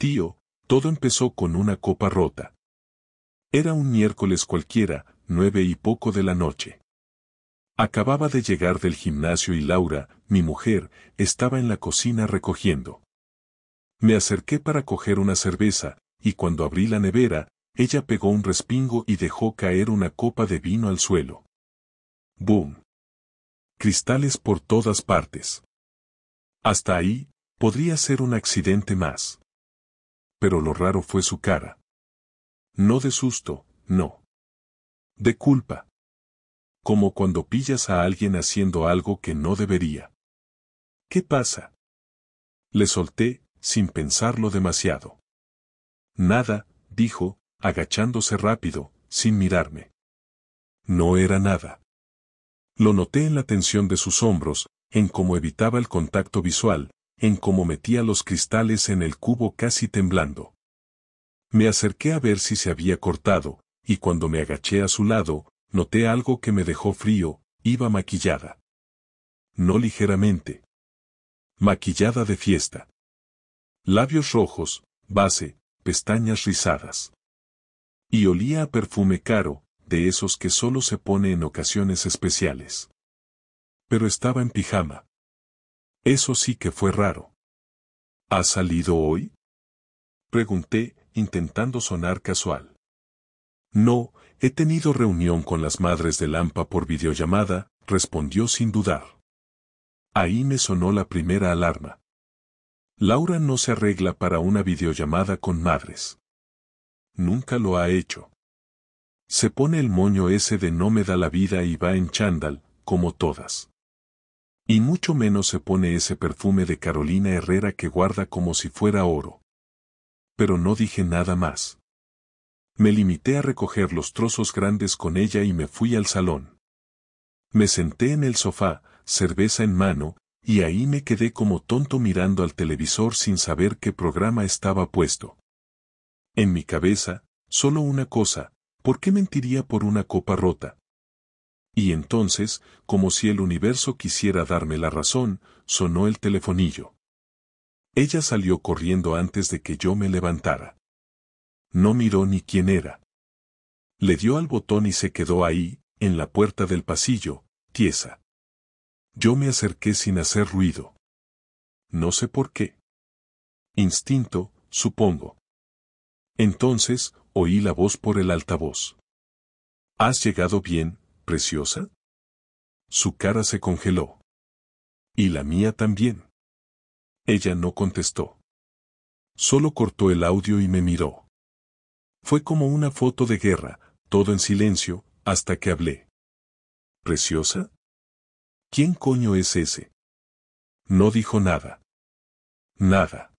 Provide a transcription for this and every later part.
Tío, todo empezó con una copa rota. Era un miércoles cualquiera, 9:00 de la noche. Acababa de llegar del gimnasio y Laura, mi mujer, estaba en la cocina recogiendo. Me acerqué para coger una cerveza, y cuando abrí la nevera, ella pegó un respingo y dejó caer una copa de vino al suelo. ¡Boom! Cristales por todas partes. Hasta ahí, podría ser un accidente más. Pero lo raro fue su cara. No de susto, no. De culpa. Como cuando pillas a alguien haciendo algo que no debería. ¿Qué pasa? Le solté, sin pensarlo demasiado. Nada, dijo, agachándose rápido, sin mirarme. No era nada. Lo noté en la tensión de sus hombros, en cómo evitaba el contacto visual, en cómo metía los cristales en el cubo casi temblando. Me acerqué a ver si se había cortado, y cuando me agaché a su lado, noté algo que me dejó frío, iba maquillada. No ligeramente. Maquillada de fiesta. Labios rojos, base, pestañas rizadas. Y olía a perfume caro, de esos que solo se pone en ocasiones especiales. Pero estaba en pijama. Eso sí que fue raro. ¿Has salido hoy? Pregunté, intentando sonar casual. No, he tenido reunión con las madres de Lampa por videollamada, respondió sin dudar. Ahí me sonó la primera alarma. Laura no se arregla para una videollamada con madres. Nunca lo ha hecho. Se pone el moño ese de no me da la vida y va en chándal, como todas. Y mucho menos se pone ese perfume de Carolina Herrera que guarda como si fuera oro. Pero no dije nada más. Me limité a recoger los trozos grandes con ella y me fui al salón. Me senté en el sofá, cerveza en mano, y ahí me quedé como tonto mirando al televisor sin saber qué programa estaba puesto. En mi cabeza, solo una cosa, ¿por qué mentiría por una copa rota? Y entonces, como si el universo quisiera darme la razón, sonó el telefonillo. Ella salió corriendo antes de que yo me levantara. No miró ni quién era. Le dio al botón y se quedó ahí, en la puerta del pasillo, tiesa. Yo me acerqué sin hacer ruido. No sé por qué. Instinto, supongo. Entonces, oí la voz por el altavoz. ¿Has llegado bien, preciosa? Su cara se congeló. Y la mía también. Ella no contestó. Solo cortó el audio y me miró. Fue como una foto de guerra, todo en silencio, hasta que hablé. ¿Preciosa? ¿Quién coño es ese? No dijo nada. Nada.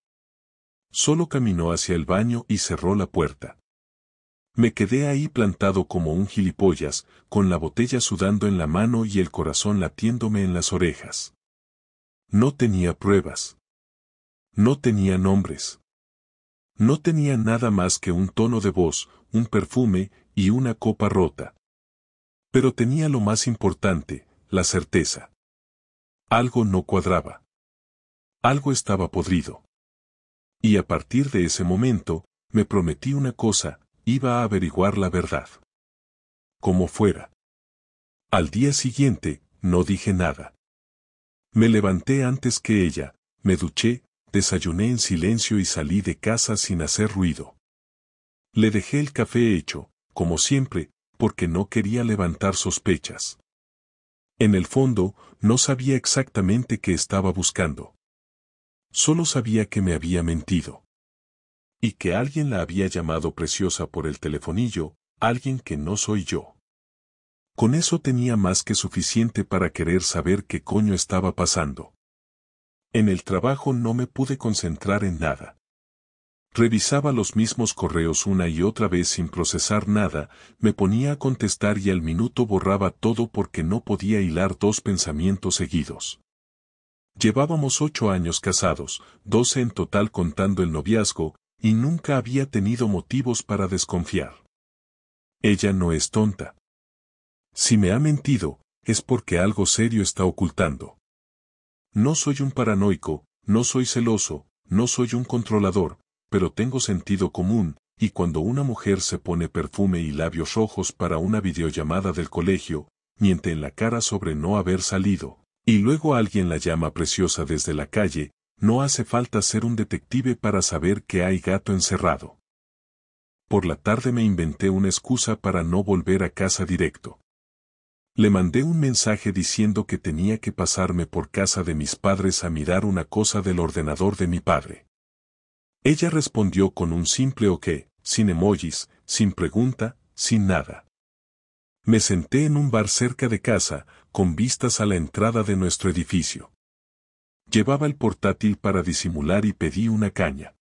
Solo caminó hacia el baño y cerró la puerta. Me quedé ahí plantado como un gilipollas, con la botella sudando en la mano y el corazón latiéndome en las orejas. No tenía pruebas. No tenía nombres. No tenía nada más que un tono de voz, un perfume y una copa rota. Pero tenía lo más importante, la certeza. Algo no cuadraba. Algo estaba podrido. Y a partir de ese momento, me prometí una cosa, iba a averiguar la verdad. Como fuera. Al día siguiente, no dije nada. Me levanté antes que ella, me duché, desayuné en silencio y salí de casa sin hacer ruido. Le dejé el café hecho, como siempre, porque no quería levantar sospechas. En el fondo, no sabía exactamente qué estaba buscando. Solo sabía que me había mentido. Y que alguien la había llamado preciosa por el telefonillo, alguien que no soy yo. Con eso tenía más que suficiente para querer saber qué coño estaba pasando. En el trabajo no me pude concentrar en nada. Revisaba los mismos correos una y otra vez sin procesar nada, me ponía a contestar y al minuto borraba todo porque no podía hilar dos pensamientos seguidos. Llevábamos 8 años casados, 12 en total contando el noviazgo, y nunca había tenido motivos para desconfiar. Ella no es tonta. Si me ha mentido, es porque algo serio está ocultando. No soy un paranoico, no soy celoso, no soy un controlador, pero tengo sentido común, y cuando una mujer se pone perfume y labios rojos para una videollamada del colegio, miente en la cara sobre no haber salido, y luego alguien la llama preciosa desde la calle, no hace falta ser un detective para saber que hay gato encerrado. Por la tarde me inventé una excusa para no volver a casa directo. Le mandé un mensaje diciendo que tenía que pasarme por casa de mis padres a mirar una cosa del ordenador de mi padre. Ella respondió con un simple ok, sin emojis, sin pregunta, sin nada. Me senté en un bar cerca de casa, con vistas a la entrada de nuestro edificio. Llevaba el portátil para disimular y pedí una caña.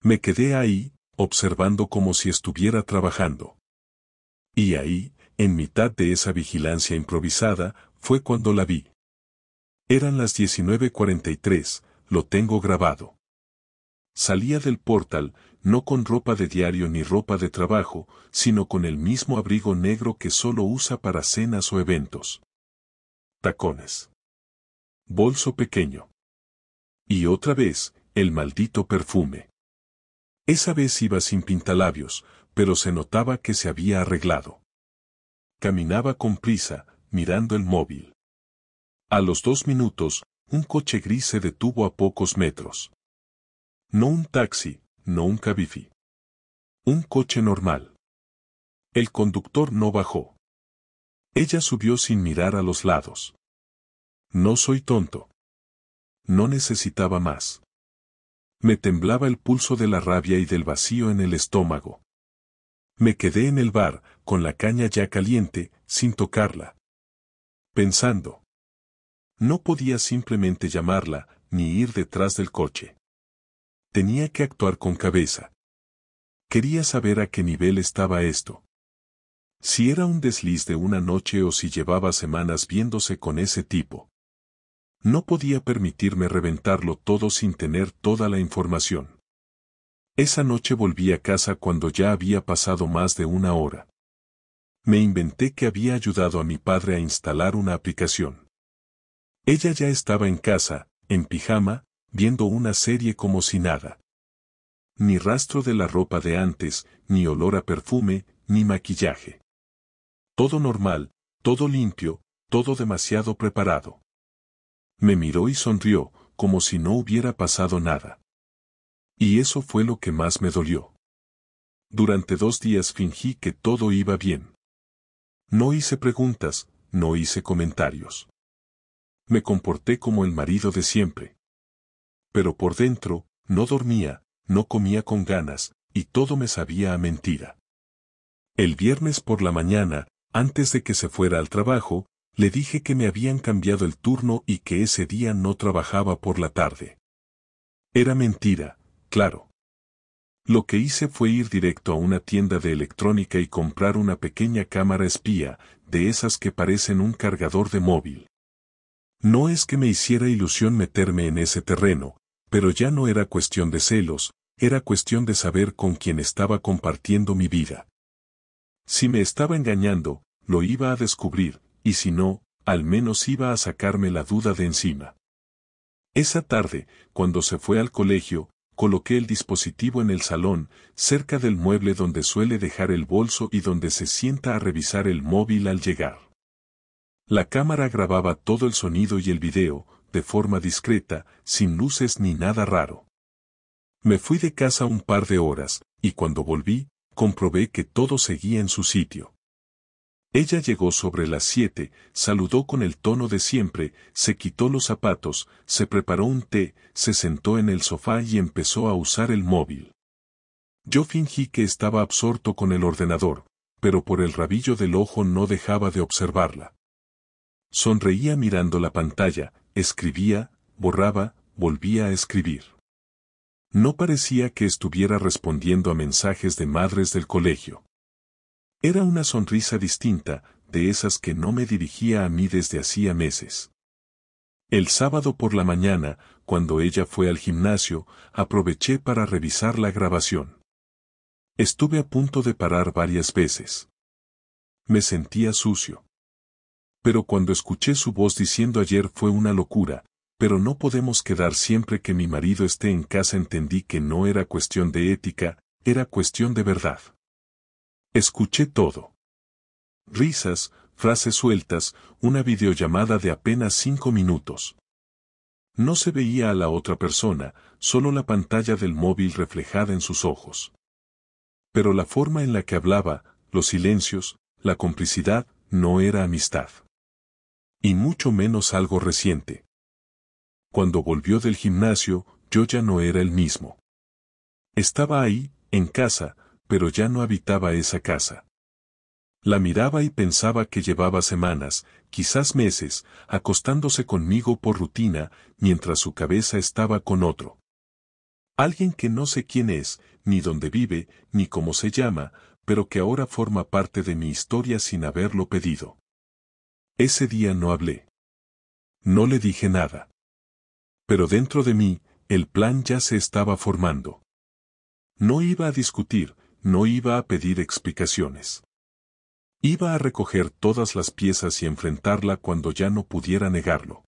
Me quedé ahí, observando como si estuviera trabajando. Y ahí, en mitad de esa vigilancia improvisada, fue cuando la vi. Eran las 19:43, lo tengo grabado. Salía del portal, no con ropa de diario ni ropa de trabajo, sino con el mismo abrigo negro que solo usa para cenas o eventos. Tacones. Bolso pequeño. Y otra vez, el maldito perfume. Esa vez iba sin pintalabios, pero se notaba que se había arreglado. Caminaba con prisa, mirando el móvil. A los 2 minutos, un coche gris se detuvo a pocos metros. No un taxi, no un Cabify. Un coche normal. El conductor no bajó. Ella subió sin mirar a los lados. No soy tonto. No necesitaba más. Me temblaba el pulso de la rabia y del vacío en el estómago. Me quedé en el bar, con la caña ya caliente, sin tocarla. Pensando. No podía simplemente llamarla, ni ir detrás del coche. Tenía que actuar con cabeza. Quería saber a qué nivel estaba esto. Si era un desliz de una noche o si llevaba semanas viéndose con ese tipo. No podía permitirme reventarlo todo sin tener toda la información. Esa noche volví a casa cuando ya había pasado más de 1 hora. Me inventé que había ayudado a mi padre a instalar una aplicación. Ella ya estaba en casa, en pijama, viendo una serie como si nada. Ni rastro de la ropa de antes, ni olor a perfume, ni maquillaje. Todo normal, todo limpio, todo demasiado preparado. Me miró y sonrió, como si no hubiera pasado nada. Y eso fue lo que más me dolió. Durante 2 días fingí que todo iba bien. No hice preguntas, no hice comentarios. Me comporté como el marido de siempre. Pero por dentro, no dormía, no comía con ganas, y todo me sabía a mentira. El viernes por la mañana, antes de que se fuera al trabajo, le dije que me habían cambiado el turno y que ese día no trabajaba por la tarde. Era mentira, claro. Lo que hice fue ir directo a una tienda de electrónica y comprar una pequeña cámara espía, de esas que parecen un cargador de móvil. No es que me hiciera ilusión meterme en ese terreno, pero ya no era cuestión de celos, era cuestión de saber con quién estaba compartiendo mi vida. Si me estaba engañando, lo iba a descubrir, y si no, al menos iba a sacarme la duda de encima. Esa tarde, cuando se fue al colegio, coloqué el dispositivo en el salón, cerca del mueble donde suele dejar el bolso y donde se sienta a revisar el móvil al llegar. La cámara grababa todo el sonido y el video, de forma discreta, sin luces ni nada raro. Me fui de casa un par de horas, y cuando volví, comprobé que todo seguía en su sitio. Ella llegó sobre las 7, saludó con el tono de siempre, se quitó los zapatos, se preparó un té, se sentó en el sofá y empezó a usar el móvil. Yo fingí que estaba absorto con el ordenador, pero por el rabillo del ojo no dejaba de observarla. Sonreía mirando la pantalla, escribía, borraba, volvía a escribir. No parecía que estuviera respondiendo a mensajes de madres del colegio. Era una sonrisa distinta, de esas que no me dirigía a mí desde hacía meses. El sábado por la mañana, cuando ella fue al gimnasio, aproveché para revisar la grabación. Estuve a punto de parar varias veces. Me sentía sucio. Pero cuando escuché su voz diciendo ayer fue una locura, Pero no podemos quedar siempre que mi marido esté en casa. Entendí que no era cuestión de ética, era cuestión de verdad. Escuché todo. Risas, frases sueltas, una videollamada de apenas 5 minutos. No se veía a la otra persona, solo la pantalla del móvil reflejada en sus ojos. Pero la forma en la que hablaba, los silencios, la complicidad, no era amistad. Y mucho menos algo reciente. Cuando volvió del gimnasio, yo ya no era el mismo. Estaba ahí, en casa, pero ya no habitaba esa casa. La miraba y pensaba que llevaba semanas, quizás meses, acostándose conmigo por rutina, mientras su cabeza estaba con otro. Alguien que no sé quién es, ni dónde vive, ni cómo se llama, pero que ahora forma parte de mi historia sin haberlo pedido. Ese día no hablé. No le dije nada. Pero dentro de mí, el plan ya se estaba formando. No iba a discutir, no iba a pedir explicaciones. Iba a recoger todas las piezas y enfrentarla cuando ya no pudiera negarlo.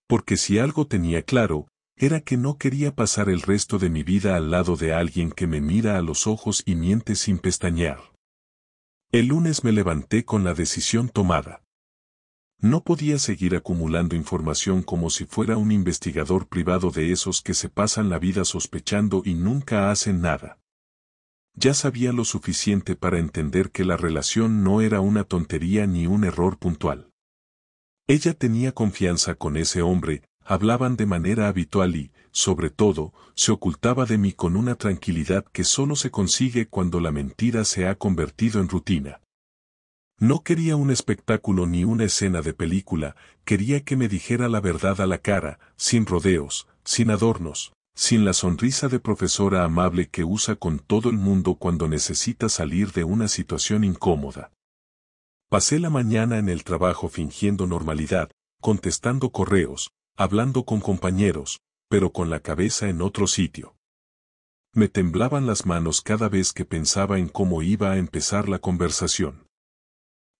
Porque si algo tenía claro, era que no quería pasar el resto de mi vida al lado de alguien que me mira a los ojos y miente sin pestañear. El lunes me levanté con la decisión tomada. No podía seguir acumulando información como si fuera un investigador privado de esos que se pasan la vida sospechando y nunca hacen nada. Ya sabía lo suficiente para entender que la relación no era una tontería ni un error puntual. Ella tenía confianza con ese hombre, hablaban de manera habitual y, sobre todo, se ocultaba de mí con una tranquilidad que solo se consigue cuando la mentira se ha convertido en rutina. No quería un espectáculo ni una escena de película, quería que me dijera la verdad a la cara, sin rodeos, sin adornos, sin la sonrisa de profesora amable que usa con todo el mundo cuando necesita salir de una situación incómoda. Pasé la mañana en el trabajo fingiendo normalidad, contestando correos, hablando con compañeros, pero con la cabeza en otro sitio. Me temblaban las manos cada vez que pensaba en cómo iba a empezar la conversación.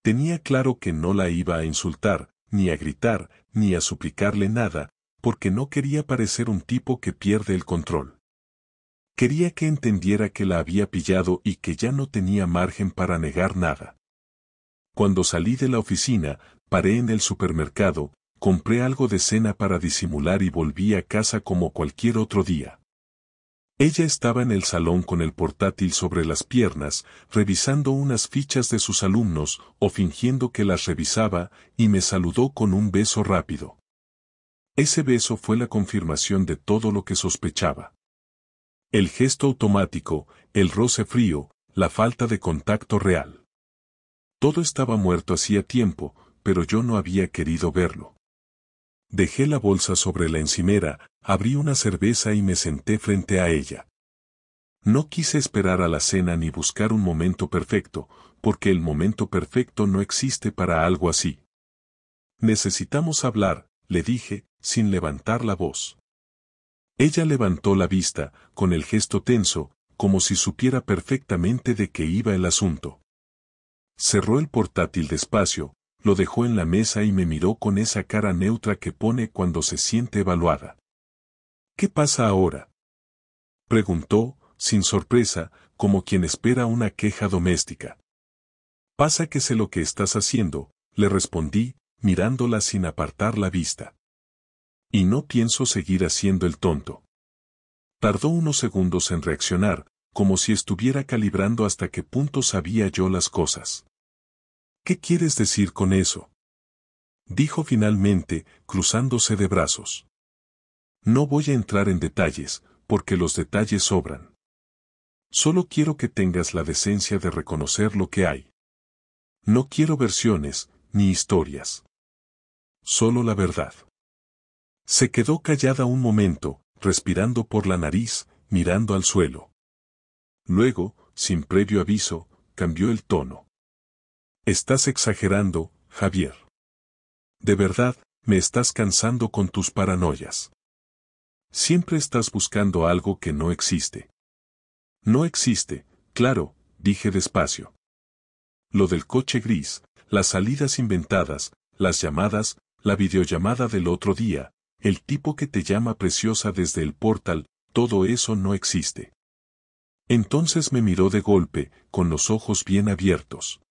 Tenía claro que no la iba a insultar, ni a gritar, ni a suplicarle nada, porque no quería parecer un tipo que pierde el control. Quería que entendiera que la había pillado y que ya no tenía margen para negar nada. Cuando salí de la oficina, paré en el supermercado, compré algo de cena para disimular y volví a casa como cualquier otro día. Ella estaba en el salón con el portátil sobre las piernas, revisando unas fichas de sus alumnos o fingiendo que las revisaba, y me saludó con un beso rápido. Ese beso fue la confirmación de todo lo que sospechaba. El gesto automático, el roce frío, la falta de contacto real. Todo estaba muerto hacía tiempo, pero yo no había querido verlo. Dejé la bolsa sobre la encimera, abrí una cerveza y me senté frente a ella. No quise esperar a la cena ni buscar un momento perfecto, porque el momento perfecto no existe para algo así. Necesitamos hablar, le dije, sin levantar la voz. Ella levantó la vista, con el gesto tenso, como si supiera perfectamente de qué iba el asunto. Cerró el portátil despacio, lo dejó en la mesa y me miró con esa cara neutra que pone cuando se siente evaluada. ¿Qué pasa ahora?, preguntó, sin sorpresa, como quien espera una queja doméstica. Pasa que sé lo que estás haciendo, le respondí, mirándola sin apartar la vista. Y no pienso seguir haciendo el tonto. Tardó unos segundos en reaccionar, como si estuviera calibrando hasta qué punto sabía yo las cosas. ¿Qué quieres decir con eso?, dijo finalmente, cruzándose de brazos. No voy a entrar en detalles, porque los detalles sobran. Solo quiero que tengas la decencia de reconocer lo que hay. No quiero versiones, ni historias. Solo la verdad. Se quedó callada un momento, respirando por la nariz, mirando al suelo. Luego, sin previo aviso, cambió el tono. Estás exagerando, Javier. De verdad, me estás cansando con tus paranoias. Siempre estás buscando algo que no existe. No existe, claro, dije despacio. Lo del coche gris, las salidas inventadas, las llamadas, la videollamada del otro día, el tipo que te llama preciosa desde el portal, todo eso no existe. Entonces me miró de golpe, con los ojos bien abiertos.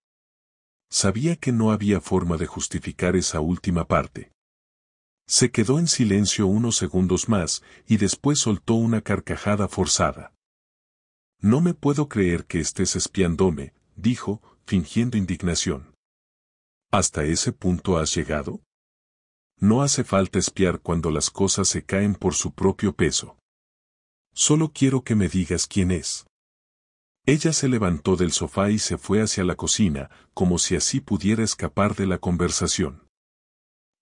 Sabía que no había forma de justificar esa última parte. Se quedó en silencio unos segundos más, y después soltó una carcajada forzada. No me puedo creer que estés espiándome, dijo, fingiendo indignación. ¿Hasta ese punto has llegado? No hace falta espiar cuando las cosas se caen por su propio peso. Solo quiero que me digas quién es. Ella se levantó del sofá y se fue hacia la cocina, como si así pudiera escapar de la conversación.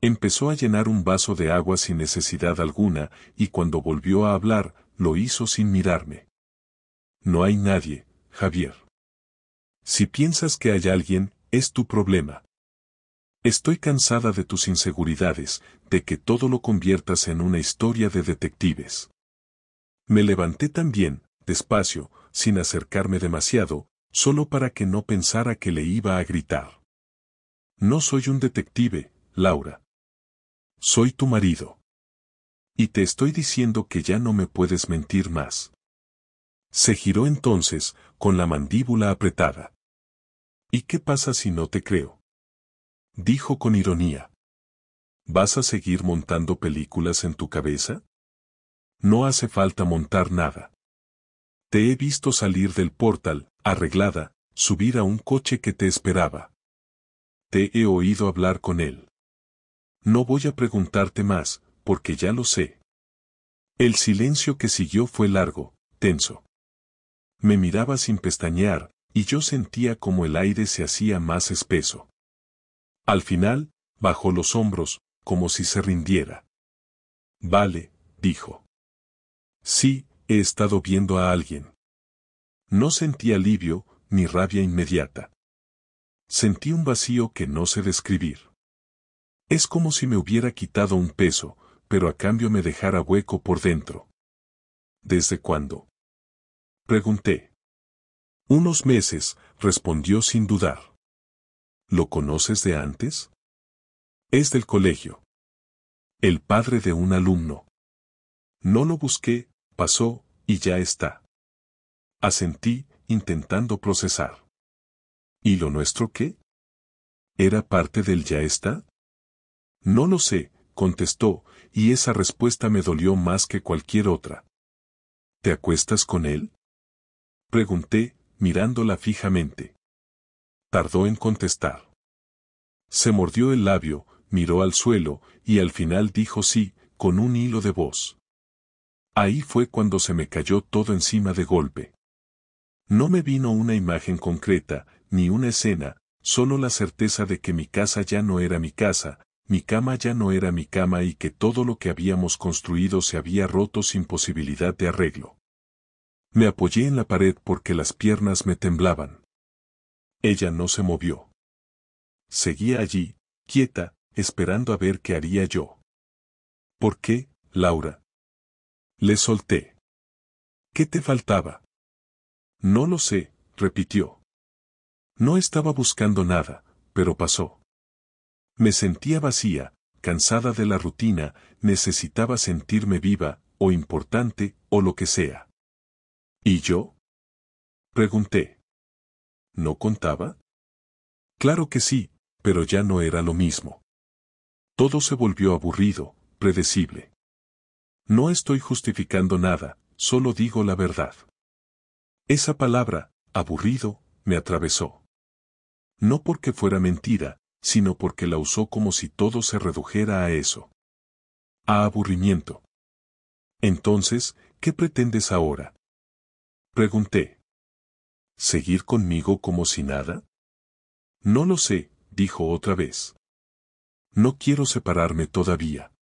Empezó a llenar un vaso de agua sin necesidad alguna, y cuando volvió a hablar, lo hizo sin mirarme. No hay nadie, Javier. Si piensas que hay alguien, es tu problema. Estoy cansada de tus inseguridades, de que todo lo conviertas en una historia de detectives. Me levanté también, despacio, sin acercarme demasiado, solo para que no pensara que le iba a gritar. No soy un detective, Laura. Soy tu marido. Y te estoy diciendo que ya no me puedes mentir más. Se giró entonces, con la mandíbula apretada. ¿Y qué pasa si no te creo? Dijo con ironía. ¿Vas a seguir montando películas en tu cabeza? No hace falta montar nada. Te he visto salir del portal, arreglada, subir a un coche que te esperaba. Te he oído hablar con él. No voy a preguntarte más, porque ya lo sé. El silencio que siguió fue largo, tenso. Me miraba sin pestañear, y yo sentía como el aire se hacía más espeso. Al final, bajó los hombros, como si se rindiera. Vale, dijo. Sí, he estado viendo a alguien. No sentí alivio, ni rabia inmediata. Sentí un vacío que no sé describir. Es como si me hubiera quitado un peso, pero a cambio me dejara hueco por dentro. ¿Desde cuándo? Pregunté. Unos meses, respondió sin dudar. ¿Lo conoces de antes? Es del colegio. El padre de un alumno. No lo busqué, pasó, y ya está. Asentí, intentando procesar. ¿Y lo nuestro qué? ¿Era parte del ya está? No lo sé, contestó, y esa respuesta me dolió más que cualquier otra. ¿Te acuestas con él? Pregunté, mirándola fijamente. Tardó en contestar. Se mordió el labio, miró al suelo, y al final dijo sí, con un hilo de voz. Ahí fue cuando se me cayó todo encima de golpe. No me vino una imagen concreta, ni una escena, solo la certeza de que mi casa ya no era mi casa, mi cama ya no era mi cama y que todo lo que habíamos construido se había roto sin posibilidad de arreglo. Me apoyé en la pared porque las piernas me temblaban. Ella no se movió. Seguía allí, quieta, esperando a ver qué haría yo. ¿Por qué, Laura? Le solté. ¿Qué te faltaba? No lo sé, repitió. No estaba buscando nada, pero pasó. Me sentía vacía, cansada de la rutina, necesitaba sentirme viva, o importante, o lo que sea. ¿Y yo? Pregunté. ¿No contaba? Claro que sí, pero ya no era lo mismo. Todo se volvió aburrido, predecible. No estoy justificando nada, solo digo la verdad. Esa palabra, aburrido, me atravesó. No porque fuera mentira, sino porque la usó como si todo se redujera a eso. A aburrimiento. Entonces, ¿qué pretendes ahora? Pregunté. ¿Seguir conmigo como si nada? No lo sé, dijo otra vez. No quiero separarme todavía.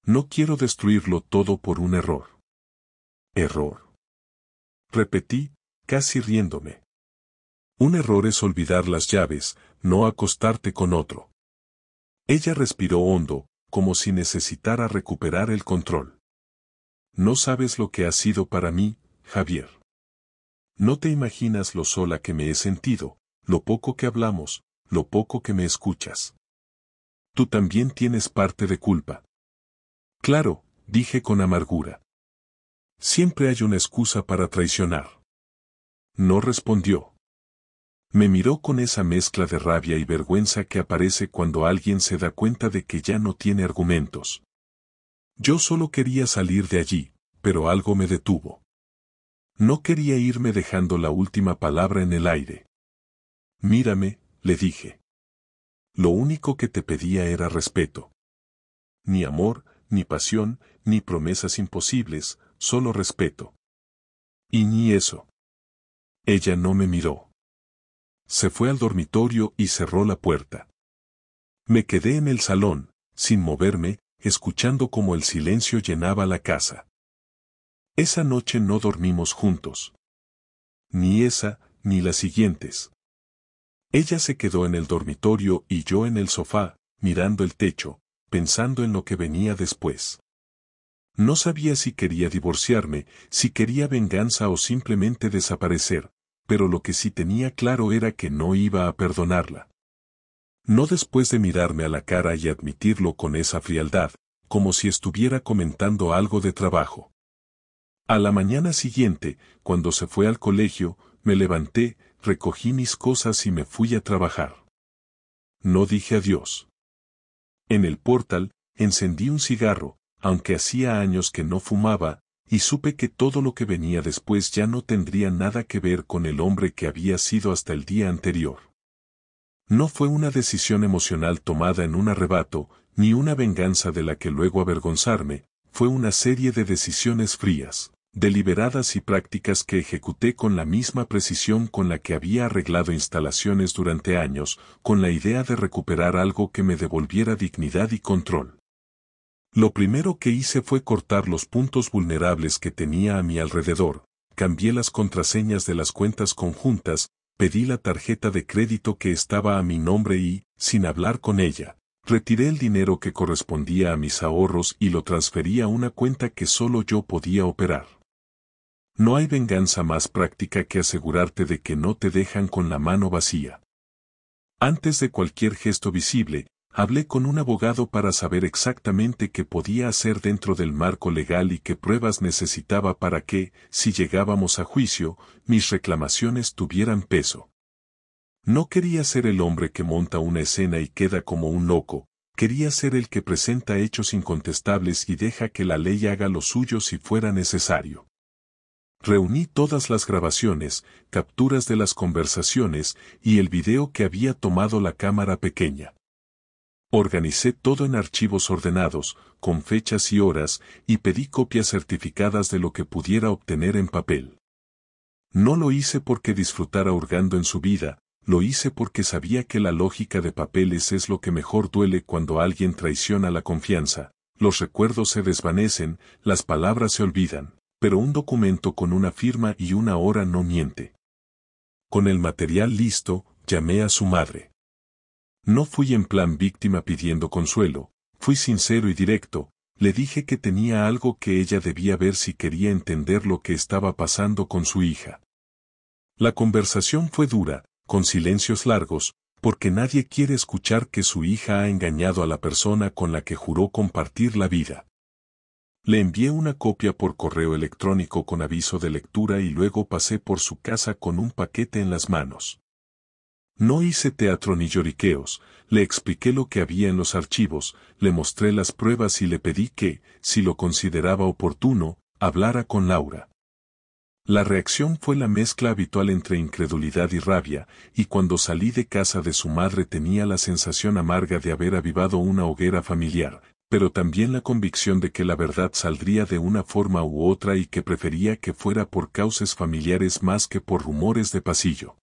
No quiero destruirlo todo por un error. ¿Error? Repetí, casi riéndome. Un error es olvidar las llaves, no acostarte con otro. Ella respiró hondo, como si necesitara recuperar el control. No sabes lo que ha sido para mí, Javier. No te imaginas lo sola que me he sentido, lo poco que hablamos, lo poco que me escuchas. Tú también tienes parte de culpa. Claro, dije con amargura. Siempre hay una excusa para traicionar. No respondió. Me miró con esa mezcla de rabia y vergüenza que aparece cuando alguien se da cuenta de que ya no tiene argumentos. Yo solo quería salir de allí, pero algo me detuvo. No quería irme dejando la última palabra en el aire. Mírame, le dije. Lo único que te pedía era respeto. Ni amor, ni pasión, ni promesas imposibles, solo respeto. Y ni eso. Ella no me miró. Se fue al dormitorio y cerró la puerta. Me quedé en el salón, sin moverme, escuchando cómo el silencio llenaba la casa. Esa noche no dormimos juntos. Ni esa, ni las siguientes. Ella se quedó en el dormitorio y yo en el sofá, mirando el techo, pensando en lo que venía después. No sabía si quería divorciarme, si quería venganza o simplemente desaparecer, pero lo que sí tenía claro era que no iba a perdonarla. No después de mirarme a la cara y admitirlo con esa frialdad, como si estuviera comentando algo de trabajo. A la mañana siguiente, cuando se fue al colegio, me levanté, recogí mis cosas y me fui a trabajar. No dije adiós. En el portal, encendí un cigarro, aunque hacía años que no fumaba, y supe que todo lo que venía después ya no tendría nada que ver con el hombre que había sido hasta el día anterior. No fue una decisión emocional tomada en un arrebato, ni una venganza de la que luego avergonzarme, fue una serie de decisiones frías, deliberadas y prácticas que ejecuté con la misma precisión con la que había arreglado instalaciones durante años, con la idea de recuperar algo que me devolviera dignidad y control. Lo primero que hice fue cortar los puntos vulnerables que tenía a mi alrededor, cambié las contraseñas de las cuentas conjuntas, pedí la tarjeta de crédito que estaba a mi nombre y, sin hablar con ella, retiré el dinero que correspondía a mis ahorros y lo transferí a una cuenta que solo yo podía operar. No hay venganza más práctica que asegurarte de que no te dejan con la mano vacía. Antes de cualquier gesto visible, hablé con un abogado para saber exactamente qué podía hacer dentro del marco legal y qué pruebas necesitaba para que, si llegábamos a juicio, mis reclamaciones tuvieran peso. No quería ser el hombre que monta una escena y queda como un loco, quería ser el que presenta hechos incontestables y deja que la ley haga lo suyo si fuera necesario. Reuní todas las grabaciones, capturas de las conversaciones y el video que había tomado la cámara pequeña. Organicé todo en archivos ordenados, con fechas y horas, y pedí copias certificadas de lo que pudiera obtener en papel. No lo hice porque disfrutara hurgando en su vida, lo hice porque sabía que la lógica de papeles es lo que mejor duele cuando alguien traiciona la confianza, los recuerdos se desvanecen, las palabras se olvidan, pero un documento con una firma y una hora no miente. Con el material listo, llamé a su madre. No fui en plan víctima pidiendo consuelo, fui sincero y directo, le dije que tenía algo que ella debía ver si quería entender lo que estaba pasando con su hija. La conversación fue dura, con silencios largos, porque nadie quiere escuchar que su hija ha engañado a la persona con la que juró compartir la vida. Le envié una copia por correo electrónico con aviso de lectura y luego pasé por su casa con un paquete en las manos. No hice teatro ni lloriqueos, le expliqué lo que había en los archivos, le mostré las pruebas y le pedí que, si lo consideraba oportuno, hablara con Laura. La reacción fue la mezcla habitual entre incredulidad y rabia, y cuando salí de casa de su madre tenía la sensación amarga de haber avivado una hoguera familiar, pero también la convicción de que la verdad saldría de una forma u otra y que prefería que fuera por causas familiares más que por rumores de pasillo.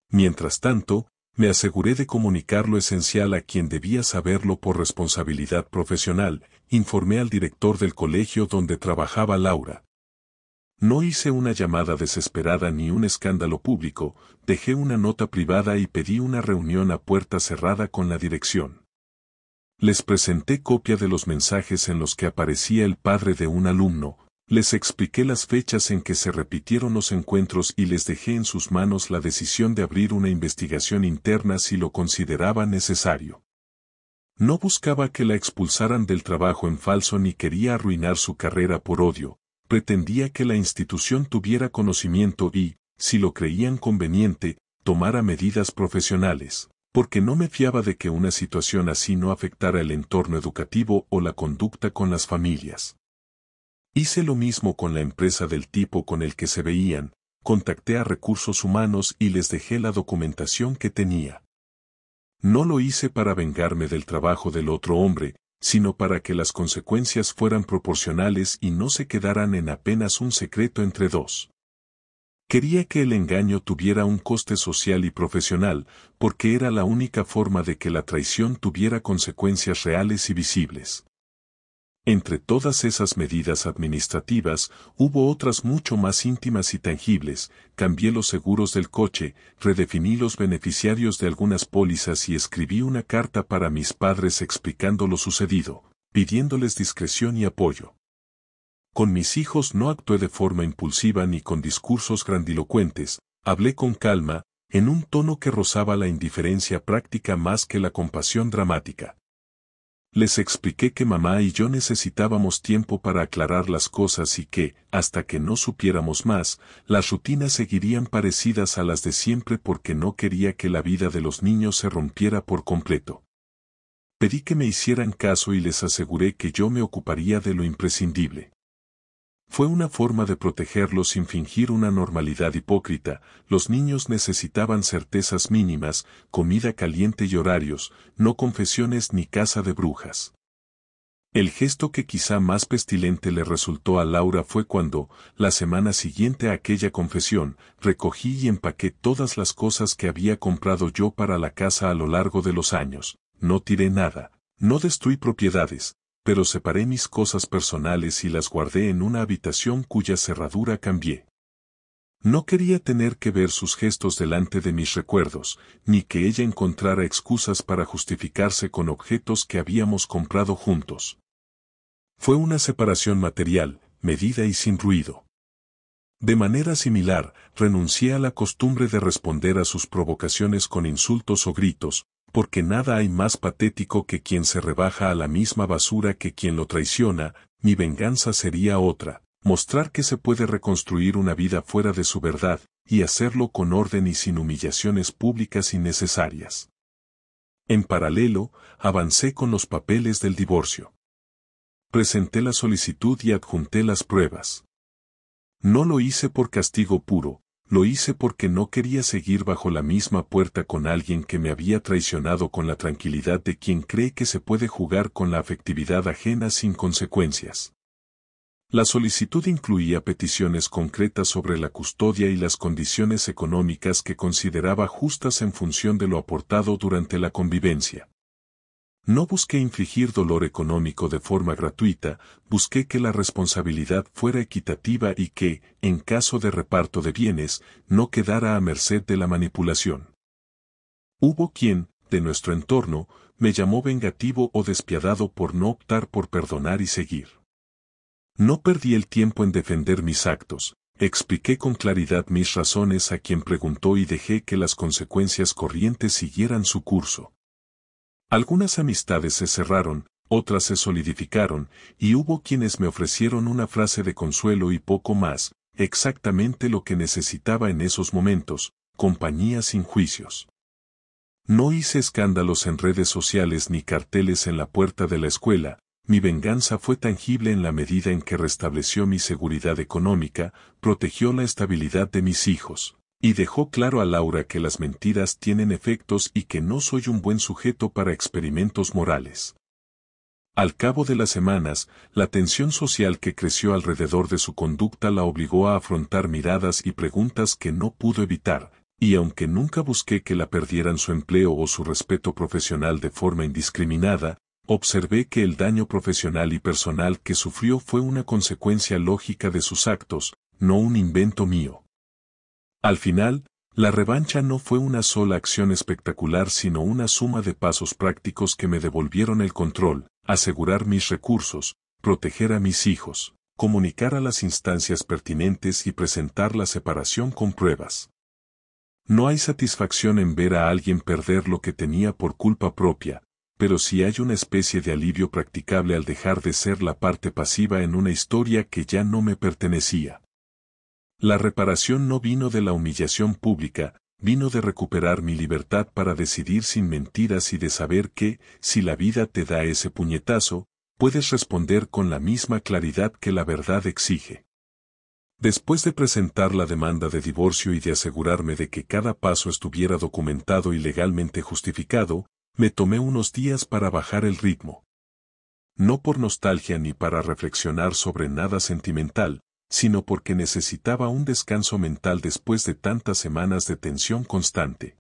Mientras tanto, me aseguré de comunicar lo esencial a quien debía saberlo por responsabilidad profesional, informé al director del colegio donde trabajaba Laura. No hice una llamada desesperada ni un escándalo público, dejé una nota privada y pedí una reunión a puerta cerrada con la dirección. Les presenté copia de los mensajes en los que aparecía el padre de un alumno, les expliqué las fechas en que se repitieron los encuentros y les dejé en sus manos la decisión de abrir una investigación interna si lo consideraba necesario. No buscaba que la expulsaran del trabajo en falso ni quería arruinar su carrera por odio, pretendía que la institución tuviera conocimiento y, si lo creían conveniente, tomara medidas profesionales, porque no me fiaba de que una situación así no afectara el entorno educativo o la conducta con las familias. Hice lo mismo con la empresa del tipo con el que se veían, contacté a recursos humanos y les dejé la documentación que tenía. No lo hice para vengarme del trabajo del otro hombre, sino para que las consecuencias fueran proporcionales y no se quedaran en apenas un secreto entre dos. Quería que el engaño tuviera un coste social y profesional, porque era la única forma de que la traición tuviera consecuencias reales y visibles. Entre todas esas medidas administrativas, hubo otras mucho más íntimas y tangibles. Cambié los seguros del coche, redefiní los beneficiarios de algunas pólizas y escribí una carta para mis padres explicando lo sucedido, pidiéndoles discreción y apoyo. Con mis hijos no actué de forma impulsiva ni con discursos grandilocuentes, hablé con calma, en un tono que rozaba la indiferencia práctica más que la compasión dramática. Les expliqué que mamá y yo necesitábamos tiempo para aclarar las cosas y que, hasta que no supiéramos más, las rutinas seguirían parecidas a las de siempre porque no quería que la vida de los niños se rompiera por completo. Pedí que me hicieran caso y les aseguré que yo me ocuparía de lo imprescindible. Fue una forma de protegerlos sin fingir una normalidad hipócrita. Los niños necesitaban certezas mínimas, comida caliente y horarios, no confesiones ni casa de brujas. El gesto que quizá más pestilente le resultó a Laura fue cuando, la semana siguiente a aquella confesión, recogí y empaqué todas las cosas que había comprado yo para la casa a lo largo de los años. No tiré nada, no destruí propiedades, pero separé mis cosas personales y las guardé en una habitación cuya cerradura cambié. No quería tener que ver sus gestos delante de mis recuerdos, ni que ella encontrara excusas para justificarse con objetos que habíamos comprado juntos. Fue una separación material, medida y sin ruido. De manera similar, renuncié a la costumbre de responder a sus provocaciones con insultos o gritos, porque nada hay más patético que quien se rebaja a la misma basura que quien lo traiciona. Mi venganza sería otra, mostrar que se puede reconstruir una vida fuera de su verdad, y hacerlo con orden y sin humillaciones públicas innecesarias. En paralelo, avancé con los papeles del divorcio. Presenté la solicitud y adjunté las pruebas. No lo hice por castigo puro, lo hice porque no quería seguir bajo la misma puerta con alguien que me había traicionado con la tranquilidad de quien cree que se puede jugar con la afectividad ajena sin consecuencias. La solicitud incluía peticiones concretas sobre la custodia y las condiciones económicas que consideraba justas en función de lo aportado durante la convivencia. No busqué infligir dolor económico de forma gratuita, busqué que la responsabilidad fuera equitativa y que, en caso de reparto de bienes, no quedara a merced de la manipulación. Hubo quien, de nuestro entorno, me llamó vengativo o despiadado por no optar por perdonar y seguir. No perdí el tiempo en defender mis actos, expliqué con claridad mis razones a quien preguntó y dejé que las consecuencias corrientes siguieran su curso. Algunas amistades se cerraron, otras se solidificaron, y hubo quienes me ofrecieron una frase de consuelo y poco más, exactamente lo que necesitaba en esos momentos, compañía sin juicios. No hice escándalos en redes sociales ni carteles en la puerta de la escuela. Mi venganza fue tangible en la medida en que restableció mi seguridad económica, protegió la estabilidad de mis hijos, y dejó claro a Laura que las mentiras tienen efectos y que no soy un buen sujeto para experimentos morales. Al cabo de las semanas, la tensión social que creció alrededor de su conducta la obligó a afrontar miradas y preguntas que no pudo evitar, y aunque nunca busqué que la perdieran su empleo o su respeto profesional de forma indiscriminada, observé que el daño profesional y personal que sufrió fue una consecuencia lógica de sus actos, no un invento mío. Al final, la revancha no fue una sola acción espectacular sino una suma de pasos prácticos que me devolvieron el control, asegurar mis recursos, proteger a mis hijos, comunicar a las instancias pertinentes y presentar la separación con pruebas. No hay satisfacción en ver a alguien perder lo que tenía por culpa propia, pero sí hay una especie de alivio practicable al dejar de ser la parte pasiva en una historia que ya no me pertenecía. La reparación no vino de la humillación pública, vino de recuperar mi libertad para decidir sin mentiras y de saber que, si la vida te da ese puñetazo, puedes responder con la misma claridad que la verdad exige. Después de presentar la demanda de divorcio y de asegurarme de que cada paso estuviera documentado y legalmente justificado, me tomé unos días para bajar el ritmo. No por nostalgia ni para reflexionar sobre nada sentimental, sino porque necesitaba un descanso mental después de tantas semanas de tensión constante.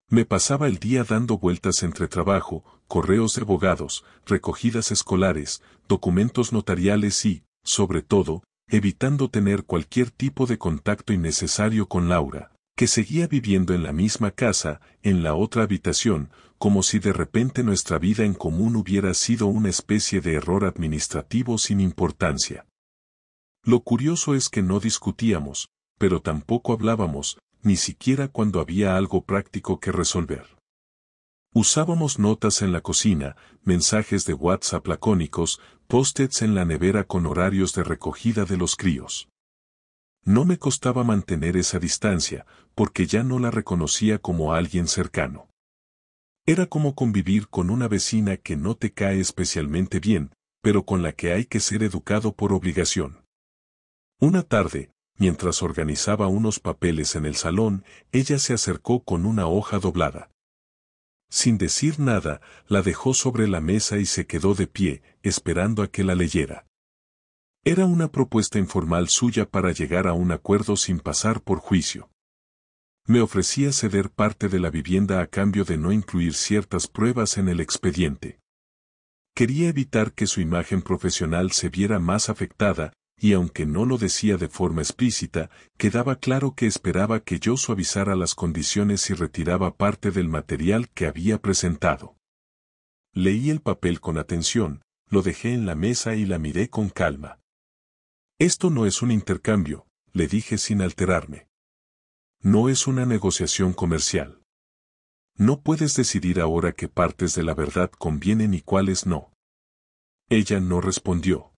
Me pasaba el día dando vueltas entre trabajo, correos de abogados, recogidas escolares, documentos notariales y, sobre todo, evitando tener cualquier tipo de contacto innecesario con Laura, que seguía viviendo en la misma casa, en la otra habitación, como si de repente nuestra vida en común hubiera sido una especie de error administrativo sin importancia. Lo curioso es que no discutíamos, pero tampoco hablábamos, ni siquiera cuando había algo práctico que resolver. Usábamos notas en la cocina, mensajes de WhatsApp lacónicos, post-its en la nevera con horarios de recogida de los críos. No me costaba mantener esa distancia, porque ya no la reconocía como alguien cercano. Era como convivir con una vecina que no te cae especialmente bien, pero con la que hay que ser educado por obligación. Una tarde, mientras organizaba unos papeles en el salón, ella se acercó con una hoja doblada. Sin decir nada, la dejó sobre la mesa y se quedó de pie, esperando a que la leyera. Era una propuesta informal suya para llegar a un acuerdo sin pasar por juicio. Me ofrecía ceder parte de la vivienda a cambio de no incluir ciertas pruebas en el expediente. Quería evitar que su imagen profesional se viera más afectada, y aunque no lo decía de forma explícita, quedaba claro que esperaba que yo suavizara las condiciones y retiraba parte del material que había presentado. Leí el papel con atención, lo dejé en la mesa y la miré con calma. Esto no es un intercambio, le dije sin alterarme. No es una negociación comercial. No puedes decidir ahora qué partes de la verdad convienen y cuáles no. Ella no respondió.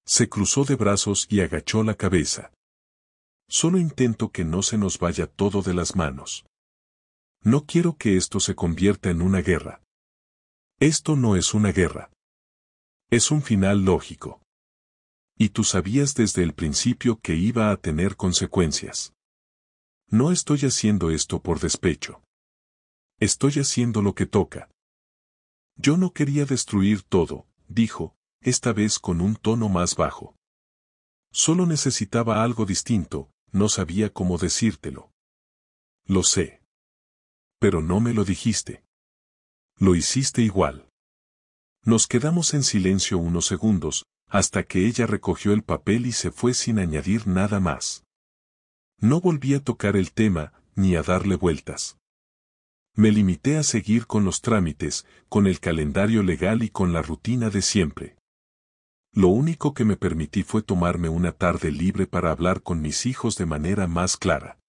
Se cruzó de brazos y agachó la cabeza. Solo intento que no se nos vaya todo de las manos. No quiero que esto se convierta en una guerra. Esto no es una guerra. Es un final lógico. Y tú sabías desde el principio que iba a tener consecuencias. No estoy haciendo esto por despecho. Estoy haciendo lo que toca. Yo no quería destruir todo, dijo, esta vez con un tono más bajo. Solo necesitaba algo distinto, no sabía cómo decírtelo. Lo sé. Pero no me lo dijiste. Lo hiciste igual. Nos quedamos en silencio unos segundos, hasta que ella recogió el papel y se fue sin añadir nada más. No volví a tocar el tema, ni a darle vueltas. Me limité a seguir con los trámites, con el calendario legal y con la rutina de siempre. Lo único que me permití fue tomarme una tarde libre para hablar con mis hijos de manera más clara.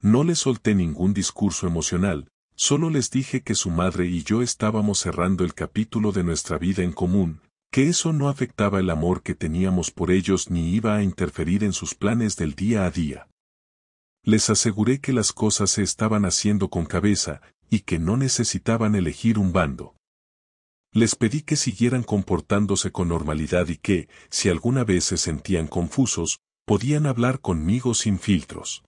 No les solté ningún discurso emocional, solo les dije que su madre y yo estábamos cerrando el capítulo de nuestra vida en común, que eso no afectaba el amor que teníamos por ellos ni iba a interferir en sus planes del día a día. Les aseguré que las cosas se estaban haciendo con cabeza, y que no necesitaban elegir un bando. Les pedí que siguieran comportándose con normalidad y que, si alguna vez se sentían confusos, podían hablar conmigo sin filtros.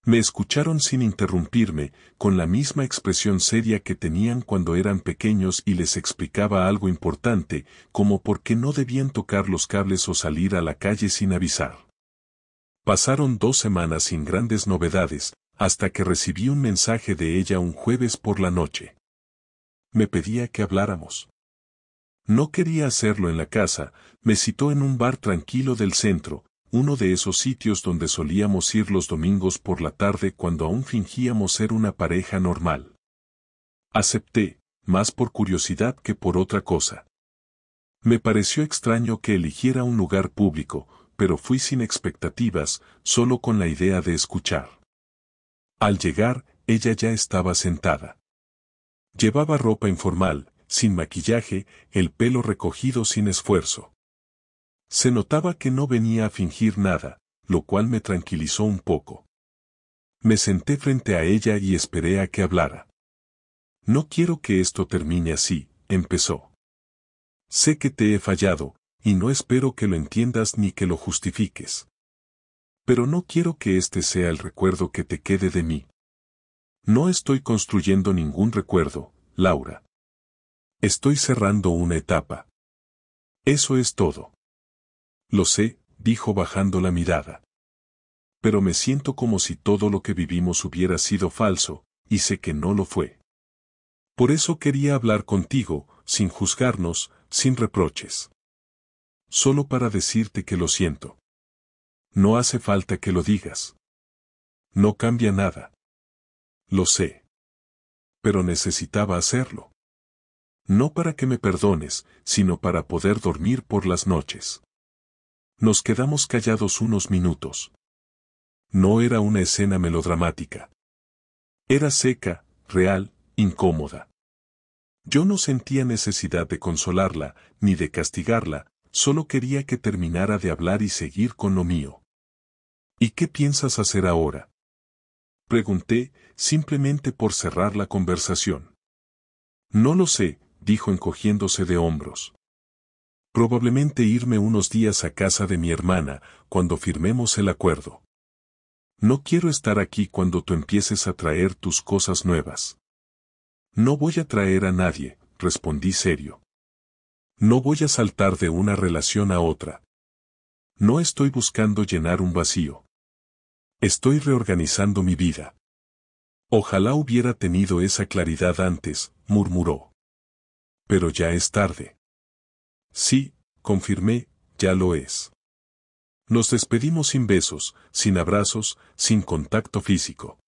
Me escucharon sin interrumpirme, con la misma expresión seria que tenían cuando eran pequeños y les explicaba algo importante, como por qué no debían tocar los cables o salir a la calle sin avisar. Pasaron 2 semanas sin grandes novedades, hasta que recibí un mensaje de ella un jueves por la noche. Me pedía que habláramos. No quería hacerlo en la casa, me citó en un bar tranquilo del centro, uno de esos sitios donde solíamos ir los domingos por la tarde cuando aún fingíamos ser una pareja normal. Acepté, más por curiosidad que por otra cosa. Me pareció extraño que eligiera un lugar público, pero fui sin expectativas, solo con la idea de escuchar. Al llegar, ella ya estaba sentada. Llevaba ropa informal, sin maquillaje, el pelo recogido sin esfuerzo. Se notaba que no venía a fingir nada, lo cual me tranquilizó un poco. Me senté frente a ella y esperé a que hablara. No quiero que esto termine así, empezó. Sé que te he fallado, y no espero que lo entiendas ni que lo justifiques. Pero no quiero que este sea el recuerdo que te quede de mí. No estoy construyendo ningún recuerdo, Laura. Estoy cerrando una etapa. Eso es todo. Lo sé, dijo bajando la mirada. Pero me siento como si todo lo que vivimos hubiera sido falso, y sé que no lo fue. Por eso quería hablar contigo, sin juzgarnos, sin reproches. Solo para decirte que lo siento. No hace falta que lo digas. No cambia nada. Lo sé. Pero necesitaba hacerlo. No para que me perdones, sino para poder dormir por las noches. Nos quedamos callados unos minutos. No era una escena melodramática. Era seca, real, incómoda. Yo no sentía necesidad de consolarla, ni de castigarla, solo quería que terminara de hablar y seguir con lo mío. ¿Y qué piensas hacer ahora? Pregunté, simplemente por cerrar la conversación. No lo sé, dijo encogiéndose de hombros. Probablemente irme unos días a casa de mi hermana, cuando firmemos el acuerdo. No quiero estar aquí cuando tú empieces a traer tus cosas nuevas. No voy a traer a nadie, respondí serio. No voy a saltar de una relación a otra. No estoy buscando llenar un vacío. Estoy reorganizando mi vida. Ojalá hubiera tenido esa claridad antes, murmuró. Pero ya es tarde. Sí, confirmé, ya lo es. Nos despedimos sin besos, sin abrazos, sin contacto físico.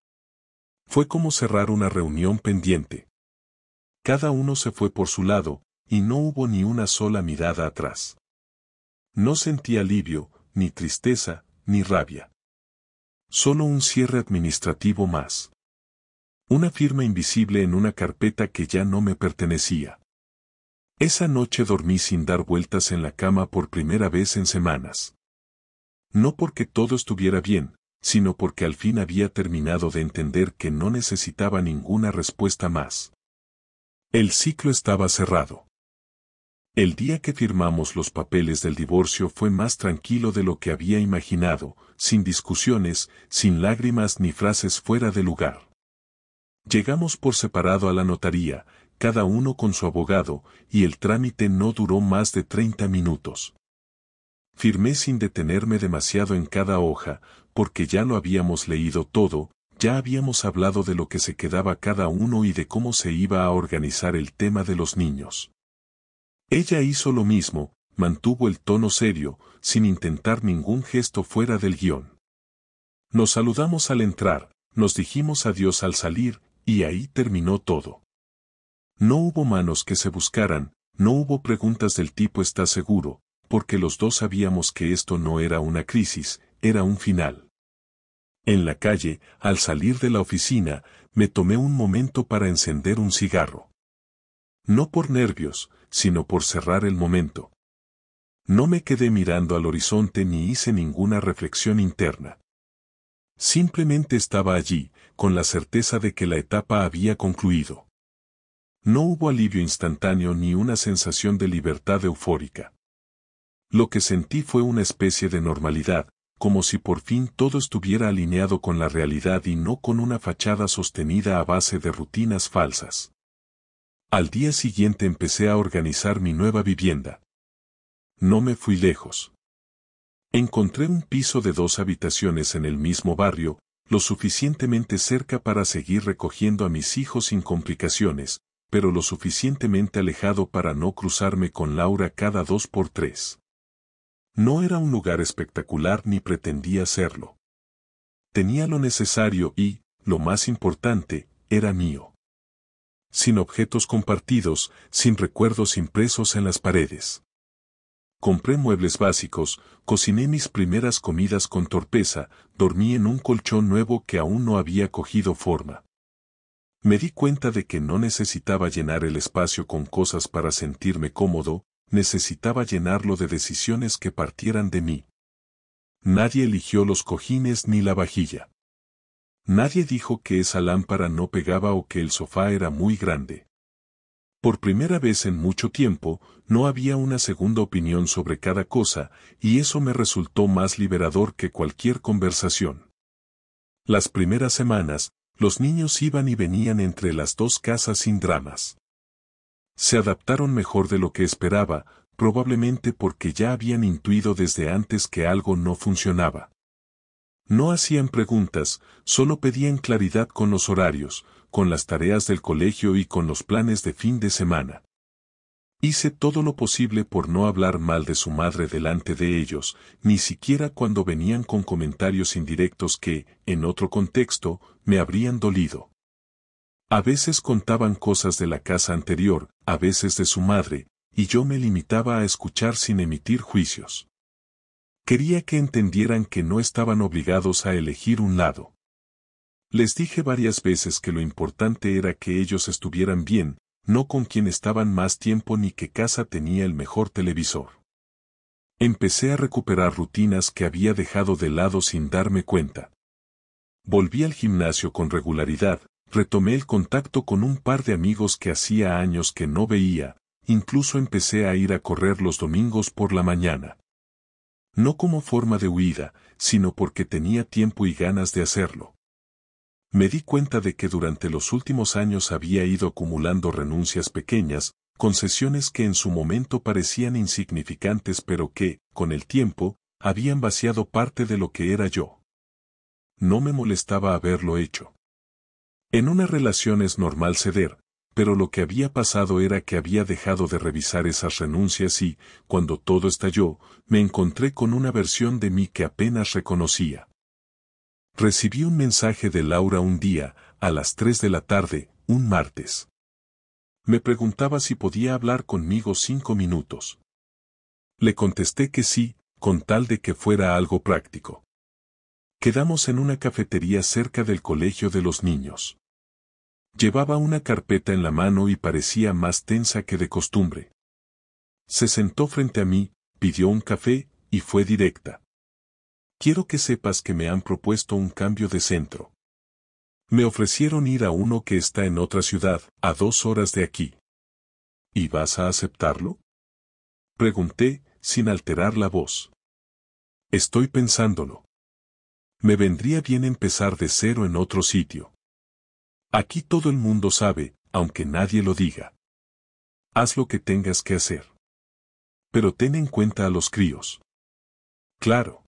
Fue como cerrar una reunión pendiente. Cada uno se fue por su lado, y no hubo ni una sola mirada atrás. No sentí alivio, ni tristeza, ni rabia. Solo un cierre administrativo más. Una firma invisible en una carpeta que ya no me pertenecía. Esa noche dormí sin dar vueltas en la cama por primera vez en semanas. No porque todo estuviera bien, sino porque al fin había terminado de entender que no necesitaba ninguna respuesta más. El ciclo estaba cerrado. El día que firmamos los papeles del divorcio fue más tranquilo de lo que había imaginado, sin discusiones, sin lágrimas ni frases fuera de lugar. Llegamos por separado a la notaría, cada uno con su abogado, y el trámite no duró más de 30 minutos. Firmé sin detenerme demasiado en cada hoja, porque ya lo habíamos leído todo, ya habíamos hablado de lo que se quedaba cada uno y de cómo se iba a organizar el tema de los niños. Ella hizo lo mismo, mantuvo el tono serio, sin intentar ningún gesto fuera del guión. Nos saludamos al entrar, nos dijimos adiós al salir, y ahí terminó todo. No hubo manos que se buscaran, no hubo preguntas del tipo ¿estás seguro?, porque los dos sabíamos que esto no era una crisis, era un final. En la calle, al salir de la oficina, me tomé un momento para encender un cigarro. No por nervios, sino por cerrar el momento. No me quedé mirando al horizonte ni hice ninguna reflexión interna. Simplemente estaba allí, con la certeza de que la etapa había concluido. No hubo alivio instantáneo ni una sensación de libertad eufórica. Lo que sentí fue una especie de normalidad, como si por fin todo estuviera alineado con la realidad y no con una fachada sostenida a base de rutinas falsas. Al día siguiente empecé a organizar mi nueva vivienda. No me fui lejos. Encontré un piso de 2 habitaciones en el mismo barrio, lo suficientemente cerca para seguir recogiendo a mis hijos sin complicaciones, pero lo suficientemente alejado para no cruzarme con Laura cada 2 por 3. No era un lugar espectacular ni pretendía serlo. Tenía lo necesario y, lo más importante, era mío. Sin objetos compartidos, sin recuerdos impresos en las paredes. Compré muebles básicos, cociné mis primeras comidas con torpeza, dormí en un colchón nuevo que aún no había cogido forma. Me di cuenta de que no necesitaba llenar el espacio con cosas para sentirme cómodo, necesitaba llenarlo de decisiones que partieran de mí. Nadie eligió los cojines ni la vajilla. Nadie dijo que esa lámpara no pegaba o que el sofá era muy grande. Por primera vez en mucho tiempo, no había una segunda opinión sobre cada cosa, y eso me resultó más liberador que cualquier conversación. Las primeras semanas, los niños iban y venían entre las dos casas sin dramas. Se adaptaron mejor de lo que esperaba, probablemente porque ya habían intuido desde antes que algo no funcionaba. No hacían preguntas, solo pedían claridad con los horarios, con las tareas del colegio y con los planes de fin de semana. Hice todo lo posible por no hablar mal de su madre delante de ellos, ni siquiera cuando venían con comentarios indirectos que, en otro contexto, me habrían dolido. A veces contaban cosas de la casa anterior, a veces de su madre, y yo me limitaba a escuchar sin emitir juicios. Quería que entendieran que no estaban obligados a elegir un lado. Les dije varias veces que lo importante era que ellos estuvieran bien, no con quien estaban más tiempo ni qué casa tenía el mejor televisor. Empecé a recuperar rutinas que había dejado de lado sin darme cuenta. Volví al gimnasio con regularidad, retomé el contacto con un par de amigos que hacía años que no veía, incluso empecé a ir a correr los domingos por la mañana. No como forma de huida, sino porque tenía tiempo y ganas de hacerlo. Me di cuenta de que durante los últimos años había ido acumulando renuncias pequeñas, concesiones que en su momento parecían insignificantes pero que, con el tiempo, habían vaciado parte de lo que era yo. No me molestaba haberlo hecho. En una relación es normal ceder, pero lo que había pasado era que había dejado de revisar esas renuncias y, cuando todo estalló, me encontré con una versión de mí que apenas reconocía. Recibí un mensaje de Laura un día, a las 3 de la tarde, un martes. Me preguntaba si podía hablar conmigo 5 minutos. Le contesté que sí, con tal de que fuera algo práctico. Quedamos en una cafetería cerca del colegio de los niños. Llevaba una carpeta en la mano y parecía más tensa que de costumbre. Se sentó frente a mí, pidió un café, y fue directa. Quiero que sepas que me han propuesto un cambio de centro. Me ofrecieron ir a uno que está en otra ciudad, a 2 horas de aquí. ¿Y vas a aceptarlo? Pregunté, sin alterar la voz. Estoy pensándolo. Me vendría bien empezar de cero en otro sitio. Aquí todo el mundo sabe, aunque nadie lo diga. Haz lo que tengas que hacer. Pero ten en cuenta a los críos. Claro.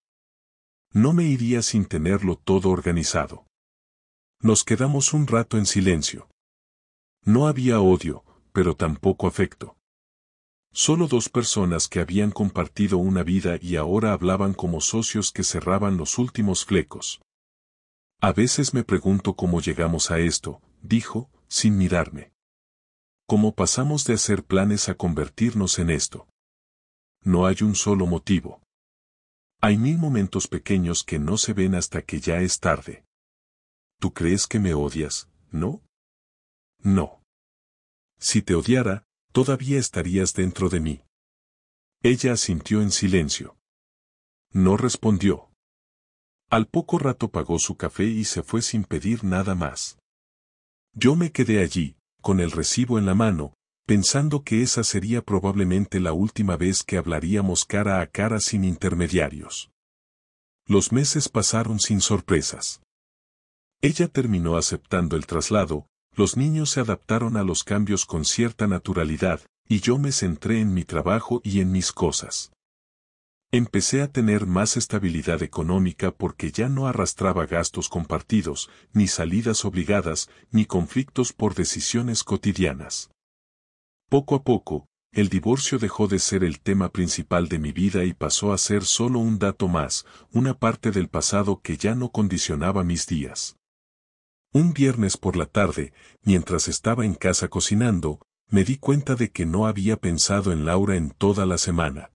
No me iría sin tenerlo todo organizado. Nos quedamos un rato en silencio. No había odio, pero tampoco afecto. Solo 2 personas que habían compartido una vida y ahora hablaban como socios que cerraban los últimos flecos. A veces me pregunto cómo llegamos a esto, dijo, sin mirarme. ¿Cómo pasamos de hacer planes a convertirnos en esto? No hay un solo motivo. Hay 1000 momentos pequeños que no se ven hasta que ya es tarde. ¿Tú crees que me odias, no? No. Si te odiara, todavía estarías dentro de mí. Ella asintió en silencio. No respondió. Al poco rato pagó su café y se fue sin pedir nada más. Yo me quedé allí, con el recibo en la mano, pensando que esa sería probablemente la última vez que hablaríamos cara a cara sin intermediarios. Los meses pasaron sin sorpresas. Ella terminó aceptando el traslado, los niños se adaptaron a los cambios con cierta naturalidad, y yo me centré en mi trabajo y en mis cosas. Empecé a tener más estabilidad económica porque ya no arrastraba gastos compartidos, ni salidas obligadas, ni conflictos por decisiones cotidianas. Poco a poco, el divorcio dejó de ser el tema principal de mi vida y pasó a ser solo un dato más, una parte del pasado que ya no condicionaba mis días. Un viernes por la tarde, mientras estaba en casa cocinando, me di cuenta de que no había pensado en Laura en toda la semana.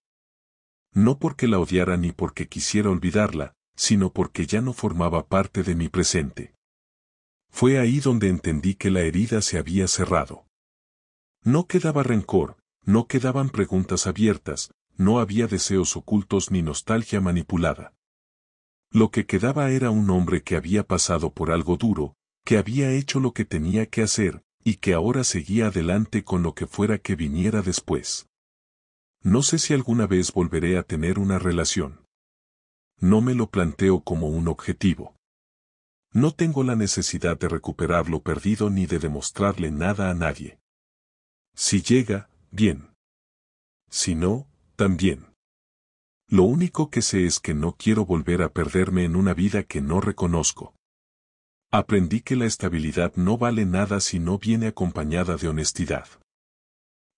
No porque la odiara ni porque quisiera olvidarla, sino porque ya no formaba parte de mi presente. Fue ahí donde entendí que la herida se había cerrado. No quedaba rencor, no quedaban preguntas abiertas, no había deseos ocultos ni nostalgia manipulada. Lo que quedaba era un hombre que había pasado por algo duro, que había hecho lo que tenía que hacer, y que ahora seguía adelante con lo que fuera que viniera después. No sé si alguna vez volveré a tener una relación. No me lo planteo como un objetivo. No tengo la necesidad de recuperar lo perdido ni de demostrarle nada a nadie. Si llega, bien. Si no, también. Lo único que sé es que no quiero volver a perderme en una vida que no reconozco. Aprendí que la estabilidad no vale nada si no viene acompañada de honestidad.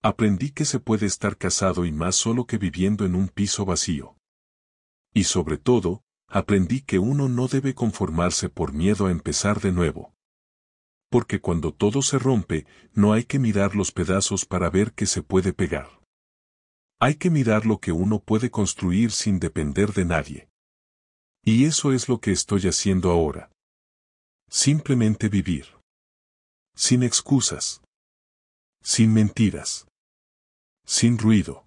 Aprendí que se puede estar casado y más solo que viviendo en un piso vacío. Y sobre todo, aprendí que uno no debe conformarse por miedo a empezar de nuevo. Porque cuando todo se rompe, no hay que mirar los pedazos para ver que se puede pegar. Hay que mirar lo que uno puede construir sin depender de nadie. Y eso es lo que estoy haciendo ahora. Simplemente vivir. Sin excusas. Sin mentiras. Sin ruido.